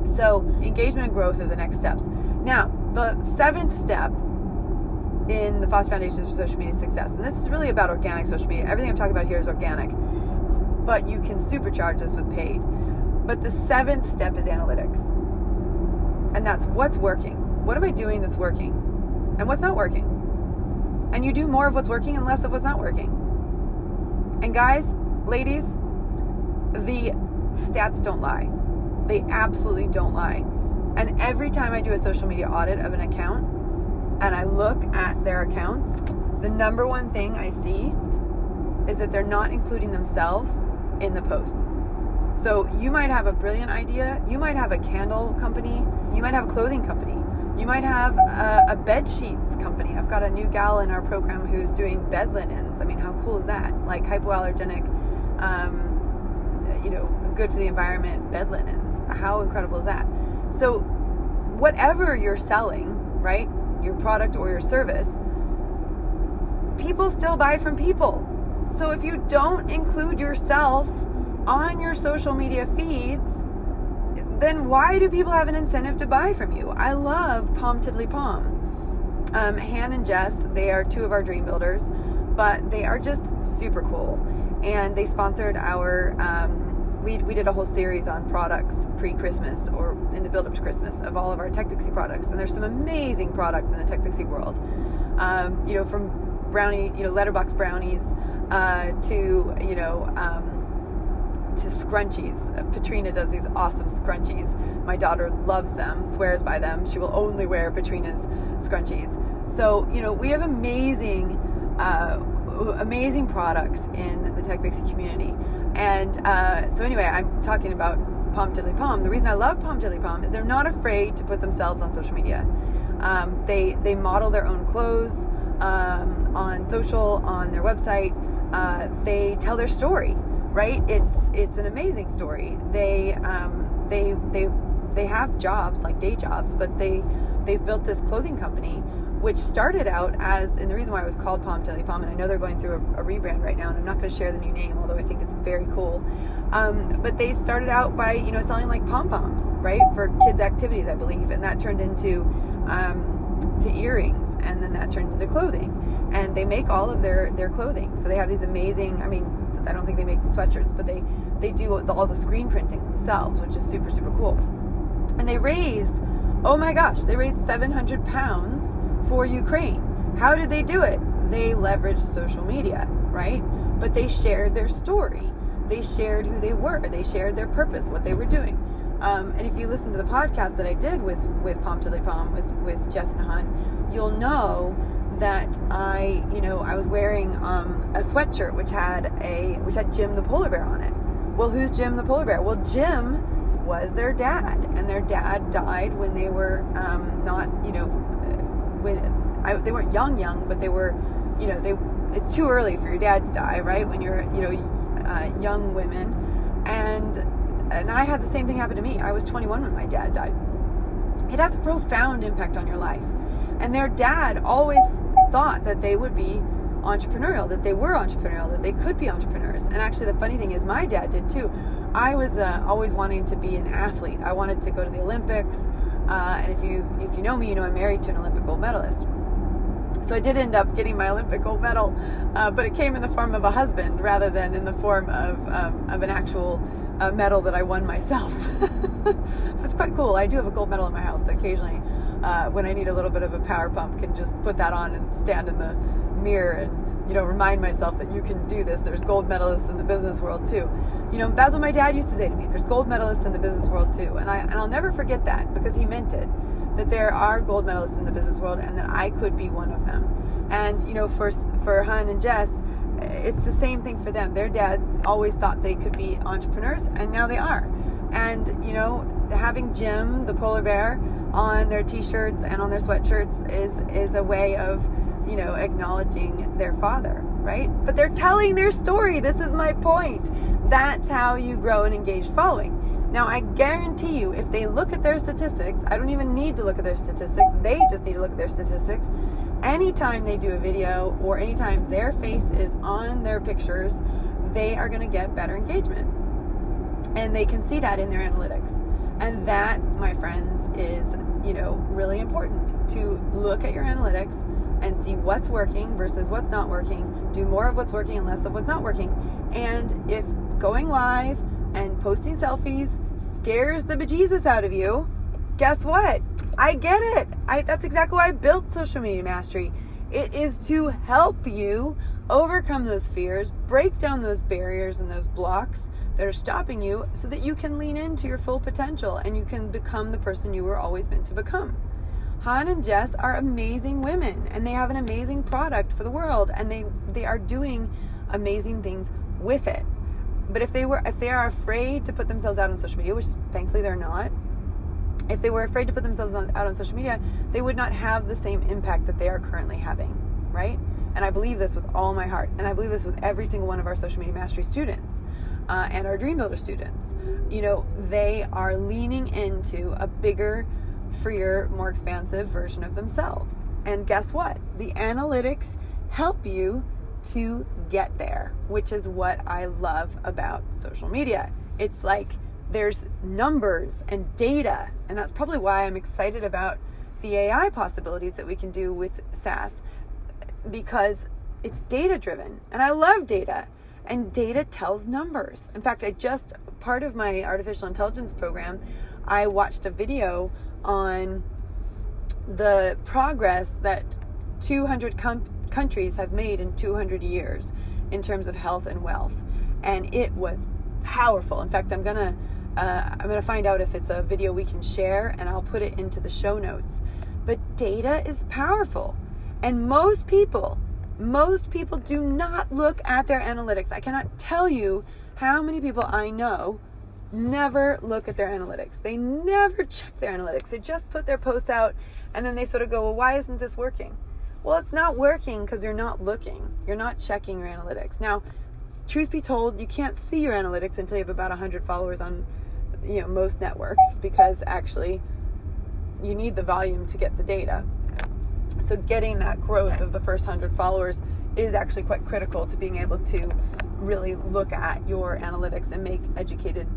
So engagement and growth are the next steps. Now, the 7th step in the FOSS Foundations for Social Media Success, and this is really about organic social media. Everything I'm talking about here is organic, but you can supercharge this with paid. But the 7th step is analytics. And that's what's working. What am I doing that's working? And what's not working? And you do more of what's working and less of what's not working. And guys, ladies, the stats don't lie. They absolutely don't lie. And every time I do a social media audit of an account and I look at their accounts, the number one thing I see is that they're not including themselves in the posts. So you might have a brilliant idea. You might have a candle company. You might have a clothing company. You might have a bed sheets company. I've got a new gal in our program who's doing bed linens. I mean, how cool is that? Like hypoallergenic, good for the environment, bed linens. How incredible is that? So whatever you're selling, right, your product or your service, people still buy from people. So if you don't include yourself on your social media feeds, then why do people have an incentive to buy from you? I love Palm Tiddly Palm. Han and Jess, they are 2 of our dream builders, but they are just super cool. And they sponsored our, we did a whole series on products pre-Christmas or in the build-up to Christmas of all of our TechPixie products. And there's some amazing products in the TechPixie world. From brownie, letterbox brownies, to scrunchies. Patrina does these awesome scrunchies. My daughter loves them, swears by them. She will only wear Patrina's scrunchies. So, we have amazing products in the TechPixie community. And so anyway, I'm talking about Palm Tiddly Palm. The reason I love Palm Tiddly Palm is they're not afraid to put themselves on social media. They model their own clothes on social, on their website. They tell their story. Right? It's an amazing story. They have jobs, like day jobs, but they've built this clothing company, which started out as, and the reason why it was called Palm Tiddly Palm, and I know they're going through a rebrand right now, and I'm not going to share the new name, although I think it's very cool. But they started out by selling like pom-poms, right, for kids' activities, I believe, and that turned into to earrings, and then that turned into clothing. And they make all of their clothing. So they have these amazing, I don't think they make the sweatshirts, but they do all the screen printing themselves, which is super, super cool. And they raised, oh my gosh, they raised 700 pounds for Ukraine. How did they do it? They leveraged social media, right? But they shared their story. They shared who they were. They shared their purpose, what they were doing. And if you listen to the podcast that I did with Palm Tiddly Palm, with Jess and Han, you'll know that I was wearing a sweatshirt which had Jim the polar bear on it. Well, who's Jim the polar bear? Well, Jim was their dad, and their dad died when they were they weren't young, but they were, it's too early for your dad to die, right? When you're, young women. And I had the same thing happen to me. I was 21 when my dad died. It has a profound impact on your life. And their dad always thought that they would be entrepreneurial, that they were entrepreneurial, that they could be entrepreneurs. And actually the funny thing is my dad did too. I was always wanting to be an athlete. I wanted to go to the Olympics. And if you know me, you know I'm married to an Olympic gold medalist. So I did end up getting my Olympic gold medal, but it came in the form of a husband rather than in the form of an actual medal that I won myself. It's quite cool. I do have a gold medal in my house that occasionally, when I need a little bit of a power pump, can just put that on and stand in the mirror and remind myself that you can do this. There's gold medalists in the business world too. That's what my dad used to say to me. There's gold medalists in the business world too. And I'll never forget that, because he meant it, that there are gold medalists in the business world and that I could be one of them. And, for Han and Jess, it's the same thing for them. Their dad always thought they could be entrepreneurs, and now they are. And, having Jim, the polar bear, on their t-shirts and on their sweatshirts is a way of, acknowledging their father, right? But they're telling their story. This is my point. That's how you grow an engaged following. Now, I guarantee you, if they look at their statistics, I don't even need to look at their statistics. They just need to look at their statistics. Anytime they do a video or anytime their face is on their pictures, they are going to get better engagement. And they can see that in their analytics. And that, my friends, is, really important, to look at your analytics and see what's working versus what's not working. Do more of what's working and less of what's not working. And if going live and posting selfies scares the bejesus out of you, guess what? I get it. That's exactly why I built Social Media Mastery. It is to help you overcome those fears, break down those barriers and those blocks that are stopping you, so that you can lean into your full potential and you can become the person you were always meant to become. Han and Jess are amazing women, and they have an amazing product for the world, and they are doing amazing things with it. But if they are afraid to put themselves out on social media, which thankfully they're not, if they were afraid to put themselves out on social media, they would not have the same impact that they are currently having, right? And I believe this with all my heart, and I believe this with every single one of our Social Media Mastery students and our Dream Builder students. They are leaning into a bigger, freer, more expansive version of themselves. And guess what? The analytics help you to get there, which is what I love about social media. It's like there's numbers and data, and that's probably why I'm excited about the AI possibilities that we can do with SaaS, because it's data driven, and I love data, and data tells numbers. In fact, part of my artificial intelligence program, I watched a video on the progress that 200 countries have made in 200 years in terms of health and wealth, and it was powerful. In fact, I'm gonna find out if it's a video we can share, and I'll put it into the show notes. But data is powerful, and most people do not look at their analytics. I cannot tell you how many people I know never look at their analytics. They never check their analytics. They just put their posts out, and then they sort of go, well, why isn't this working? Well, it's not working because you're not looking. You're not checking your analytics. Now, truth be told, you can't see your analytics until you have about 100 followers on most networks, because actually you need the volume to get the data. So getting that growth of the first 100 followers is actually quite critical to being able to really look at your analytics and make educated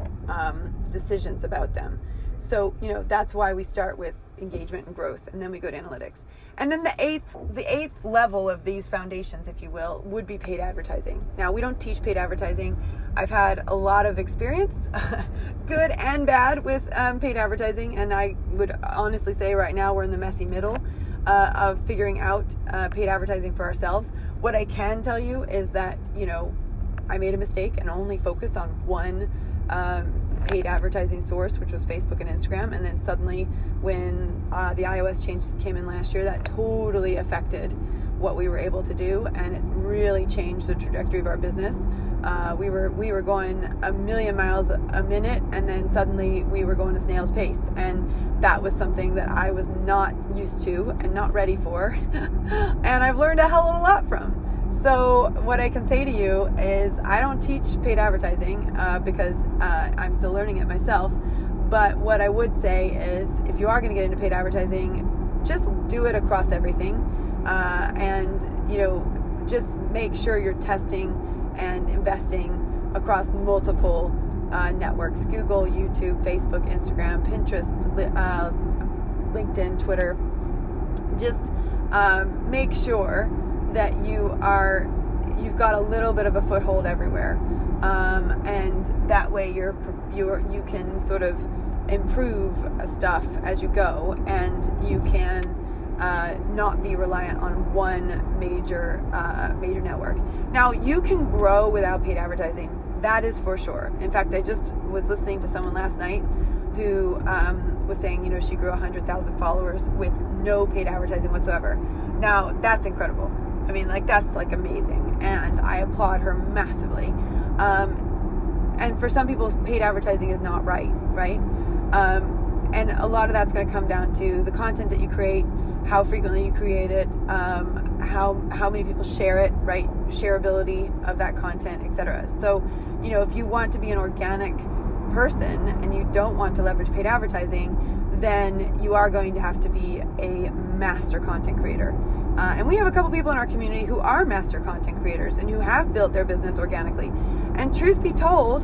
decisions about them. So, that's why we start with engagement and growth, and then we go to analytics. And then the eighth level of these foundations, if you will, would be paid advertising. Now, we don't teach paid advertising. I've had a lot of experience, good and bad, with paid advertising, and I would honestly say right now we're in the messy middle of figuring out paid advertising for ourselves. What I can tell you is that, I made a mistake and only focused on one paid advertising source, which was Facebook and Instagram. And then suddenly when the iOS changes came in last year, that totally affected what we were able to do, and it really changed the trajectory of our business. We were going a million miles a minute, and then suddenly we were going a snail's pace, and that was something that I was not used to and not ready for, and I've learned a hell of a lot from. So what I can say to you is I don't teach paid advertising because I'm still learning it myself. But what I would say is if you are going to get into paid advertising, just do it across everything. And, just make sure you're testing and investing across multiple networks: Google, YouTube, Facebook, Instagram, Pinterest, LinkedIn, Twitter. Just make sure that you've got a little bit of a foothold everywhere, and that way you can sort of improve stuff as you go, and you can not be reliant on one major network. Now, you can grow without paid advertising. That is for sure. In fact, I just was listening to someone last night who was saying, she grew 100,000 followers with no paid advertising whatsoever. Now, that's incredible. I mean, that's amazing, and I applaud her massively. And for some people, paid advertising is not right? And a lot of that's going to come down to the content that you create, how frequently you create it, how many people share it, right? Shareability of that content, etc. So, if you want to be an organic person and you don't want to leverage paid advertising, then you are going to have to be a master content creator. And we have a couple people in our community who are master content creators and who have built their business organically. And truth be told,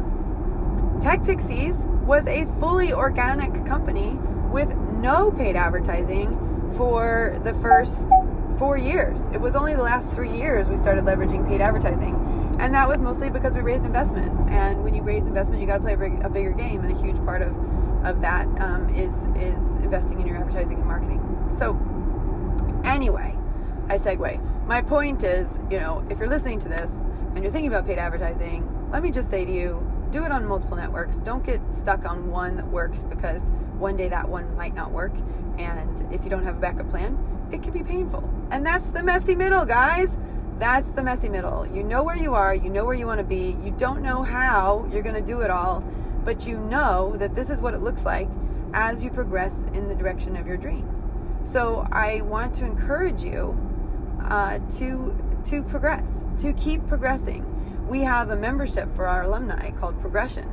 TechPixie was a fully organic company with no paid advertising for the first 4 years. It was only the last 3 years we started leveraging paid advertising. And that was mostly because we raised investment. And when you raise investment, you got to play a bigger game. And a huge part of that is investing in your advertising and marketing. So anyway, I segue. My point is, if you're listening to this and you're thinking about paid advertising, let me just say to you, do it on multiple networks. Don't get stuck on one that works, because one day that one might not work. And if you don't have a backup plan, it can be painful. And that's the messy middle, guys. That's the messy middle. You know where you are. You know where you want to be. You don't know how you're going to do it all, but you know that this is what it looks like as you progress in the direction of your dream. So I want to encourage you to progress, to keep progressing. We have a membership for our alumni called Progression,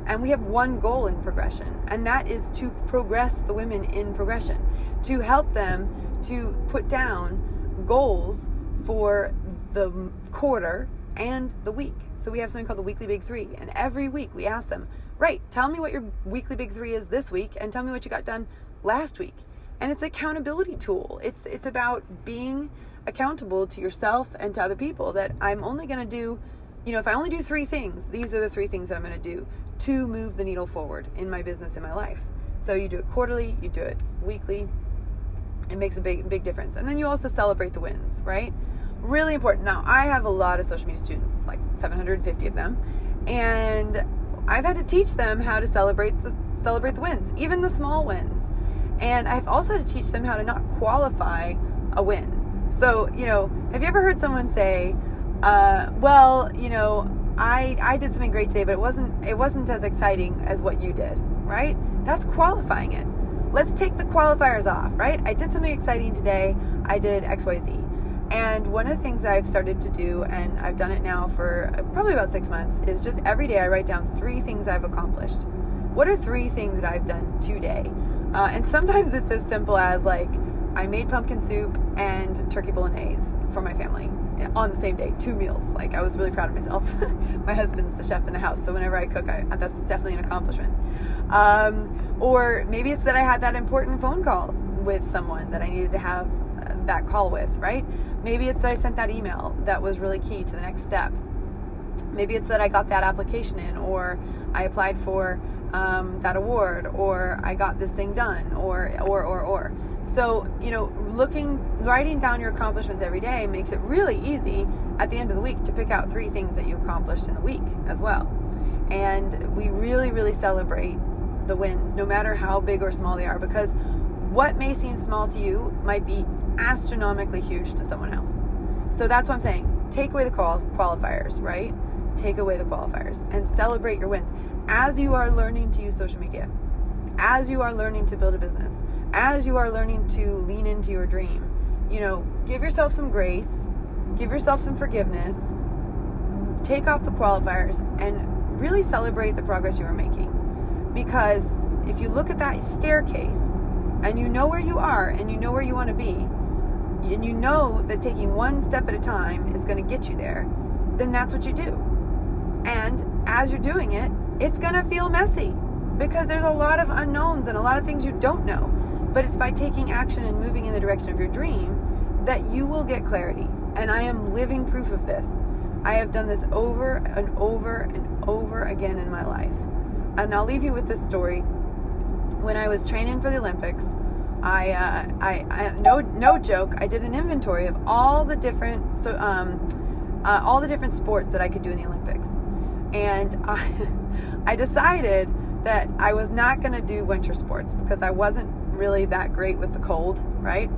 and we have one goal in Progression, and that is to progress the women in Progression, to help them to put down goals for the quarter and the week. So we have something called the Weekly Big Three, and every week we ask them, right, tell me what your Weekly Big Three is this week, and tell me what you got done last week. And it's an accountability tool. It's about being accountable to yourself and to other people, that I'm only going to do, if I only do 3 things, these are the 3 things that I'm going to do to move the needle forward in my business, in my life. So you do it quarterly, you do it weekly. It makes a big difference. And then you also celebrate the wins, right? Really important. Now, I have a lot of social media students, like 750 of them, and I've had to teach them how to celebrate the wins, even the small wins. And I've also had to teach them how to not qualify a win. So, have you ever heard someone say, I did something great today, but it wasn't as exciting as what you did, right? That's qualifying it. Let's take the qualifiers off, right? I did something exciting today. I did XYZ. And one of the things that I've started to do, and I've done it now for probably about 6 months, is just every day I write down 3 things I've accomplished. What are 3 things that I've done today? And sometimes it's as simple as I made pumpkin soup and turkey bolognese for my family on the same day, 2 meals. I was really proud of myself. My husband's the chef in the house, so whenever I cook, that's definitely an accomplishment. Or maybe it's that I had that important phone call with someone that I needed to have that call with, right? Maybe it's that I sent that email that was really key to the next step. Maybe it's that I got that application in, or I applied for that award, or I got this thing done, or. So, writing down your accomplishments every day makes it really easy at the end of the week to pick out 3 things that you accomplished in the week as well. And we really, really celebrate the wins, no matter how big or small they are, because what may seem small to you might be astronomically huge to someone else. So that's what I'm saying. Take away the qualifiers, right? Take away the qualifiers and celebrate your wins. As you are learning to use social media, as you are learning to build a business, as you are learning to lean into your dream, give yourself some grace, give yourself some forgiveness, take off the qualifiers, and really celebrate the progress you are making. Because if you look at that staircase and you know where you are and you know where you want to be, and you know that taking one step at a time is going to get you there, then that's what you do. And as you're doing it, it's going to feel messy because there's a lot of unknowns and a lot of things you don't know. But it's by taking action and moving in the direction of your dream that you will get clarity. And I am living proof of this. I have done this over and over and over again in my life. And I'll leave you with this story. When I was training for the Olympics, no joke, I did an inventory of all the different sports that I could do in the Olympics. And I decided that I was not going to do winter sports because I wasn't really that great with the cold, right?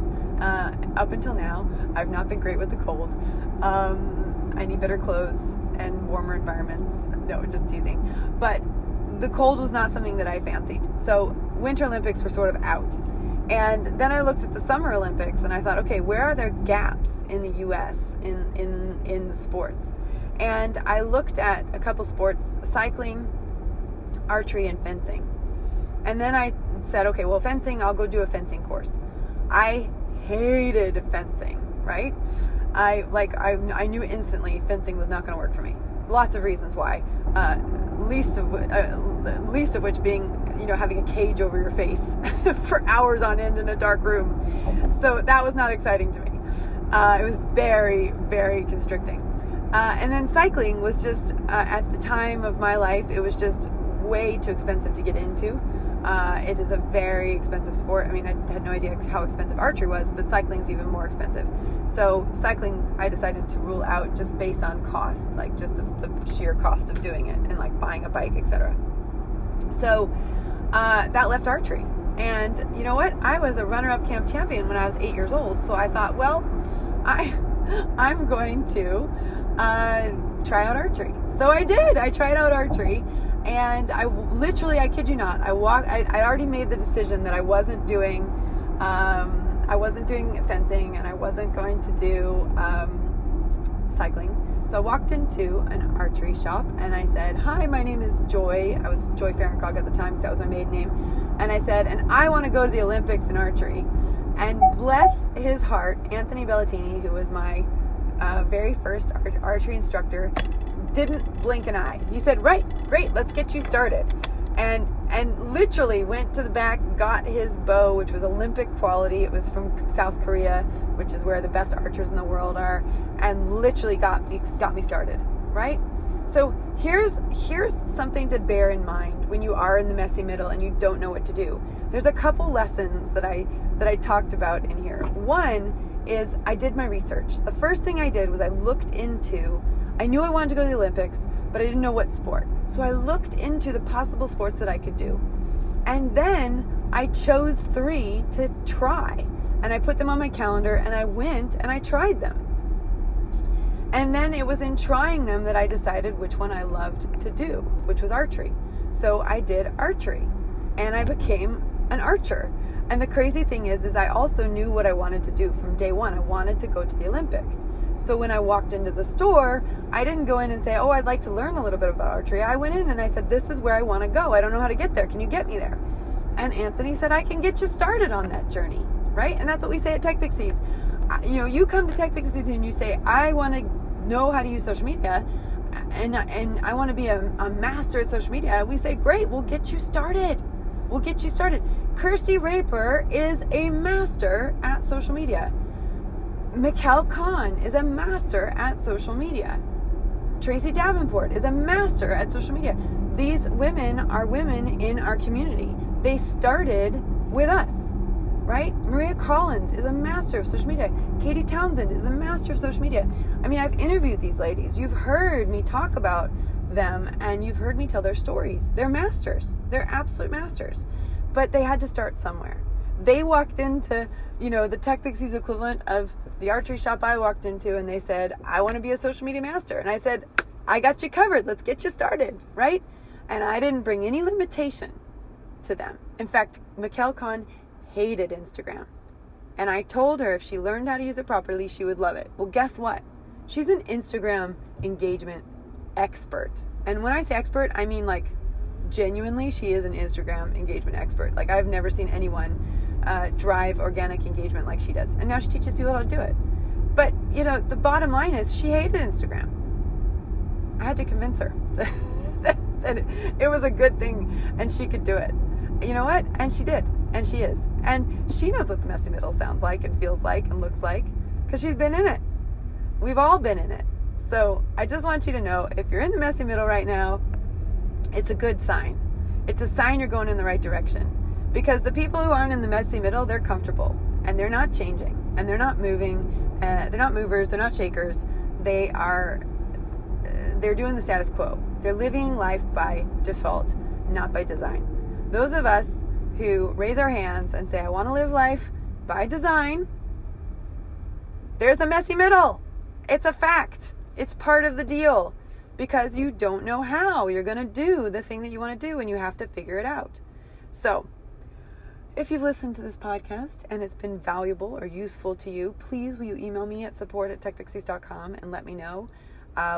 Up until now, I've not been great with the cold. I need better clothes and warmer environments. No, just teasing. But the cold was not something that I fancied. So Winter Olympics were sort of out. And then I looked at the Summer Olympics and I thought, okay, where are there gaps in the U.S. in the sports? And I looked at a couple sports, cycling, archery, and fencing. And then I said, okay, well, fencing, I'll go do a fencing course. I hated fencing, right? I knew instantly fencing was not going to work for me. Lots of reasons why. Least of which being, having a cage over your face for hours on end in a dark room. So that was not exciting to me. It was very, very constricting. And then cycling was just, at the time of my life, it was just way too expensive to get into. It is a very expensive sport. I mean, I had no idea how expensive archery was, but cycling's even more expensive. So cycling, I decided to rule out just based on cost, like just the sheer cost of doing it and like buying a bike, etc. So that left archery. And you know what? I was a runner-up camp champion when I was 8 years old. So I thought, well, I'm going to try out archery. So I did. I tried out archery. And I kid you not, I already made the decision that I wasn't doing fencing and I wasn't going to do cycling. So I walked into an archery shop and I said, hi, my name is Joy. I was Joy Fahrenkog at the time because that was my maiden name. And I said, and I want to go to the Olympics in archery. And bless his heart, Anthony Bellatini, who was my very first archery instructor, didn't blink an eye. He said, right, great, let's get you started. And literally went to the back, got his bow, which was Olympic quality. It was from South Korea, which is where the best archers in the world are, and literally got me started, right? So here's something to bear in mind when you are in the messy middle and you don't know what to do. There's a couple lessons that I talked about in here. One is I did my research. The first thing I did was I knew I wanted to go to the Olympics, but I didn't know what sport. So I looked into the possible sports that I could do. And then I chose 3 to try. And I put them on my calendar and I went and I tried them. And then it was in trying them that I decided which one I loved to do, which was archery. So I did archery and I became an archer. And the crazy thing is I also knew what I wanted to do from day one. I wanted to go to the Olympics. So when I walked into the store, I didn't go in and say, oh, I'd like to learn a little bit about archery. I went in and I said, this is where I want to go. I don't know how to get there. Can you get me there? And Anthony said, I can get you started on that journey, right? And that's what we say at TechPixies. You come to TechPixies and you say, I want to know how to use social media and I want to be a master at social media. We say, great, we'll get you started. We'll get you started. Kirsty Raper is a master at social media. Mikkel Khan is a master at social media. Tracy Davenport is a master at social media. These women are women in our community. They started with us, right? Maria Collins is a master of social media. Katie Townsend is a master of social media. I mean, I've interviewed these ladies. You've heard me talk about them and you've heard me tell their stories. They're masters. They're absolute masters. But they had to start somewhere. They walked into, the TechPixie's equivalent of the archery shop I walked into, and they said, I want to be a social media master. And I said, I got you covered. Let's get you started, right? And I didn't bring any limitation to them. In fact, Mikkel Khan hated Instagram. And I told her if she learned how to use it properly, she would love it. Well, guess what? She's an Instagram engagement expert. And when I say expert, I mean like genuinely, she is an Instagram engagement expert. Like I've never seen anyone drive organic engagement like she does. And now she teaches people how to do it. But, you know, the bottom line is she hated Instagram. I had to convince her that it was a good thing and she could do it. You know what? And she did. And she is. And she knows what the messy middle sounds like and feels like and looks like because she's been in it. We've all been in it. So I just want you to know, if you're in the messy middle right now, it's a good sign. It's a sign you're going in the right direction. Because the people who aren't in the messy middle, they're comfortable and they're not changing and they're not moving. They're not movers. They're not shakers. They're doing the status quo. They're living life by default, not by design. Those of us who raise our hands and say, I want to live life by design, there's a messy middle. It's a fact. It's part of the deal because you don't know how you're going to do the thing that you want to do and you have to figure it out. So if you've listened to this podcast and it's been valuable or useful to you, please will you email me at support@techpixies.com and let me know.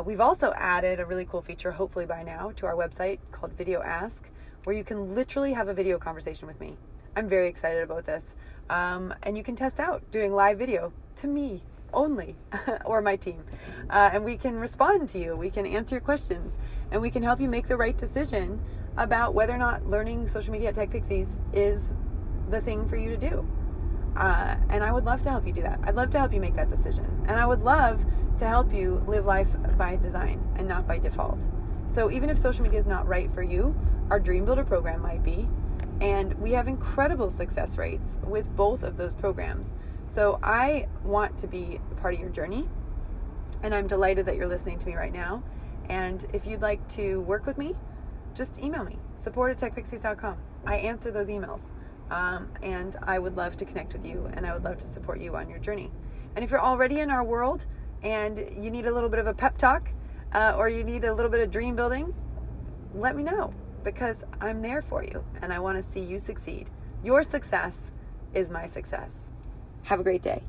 We've also added a really cool feature, hopefully by now, to our website called Video Ask, where you can literally have a video conversation with me. I'm very excited about this. And you can test out doing live video to me only or my team. And we can respond to you. We can answer your questions and we can help you make the right decision about whether or not learning social media at TechPixies is the thing for you to do. And I would love to help you do that. I'd love to help you make that decision. And I would love to help you live life by design and not by default. So even if social media is not right for you, our Dream Builder program might be. And we have incredible success rates with both of those programs. So I want to be a part of your journey. And I'm delighted that you're listening to me right now. And if you'd like to work with me, just email me, support@techpixies.com. I answer those emails. And I would love to connect with you and I would love to support you on your journey. And if you're already in our world and you need a little bit of a pep talk or you need a little bit of dream building, let me know because I'm there for you and I want to see you succeed. Your success is my success. Have a great day.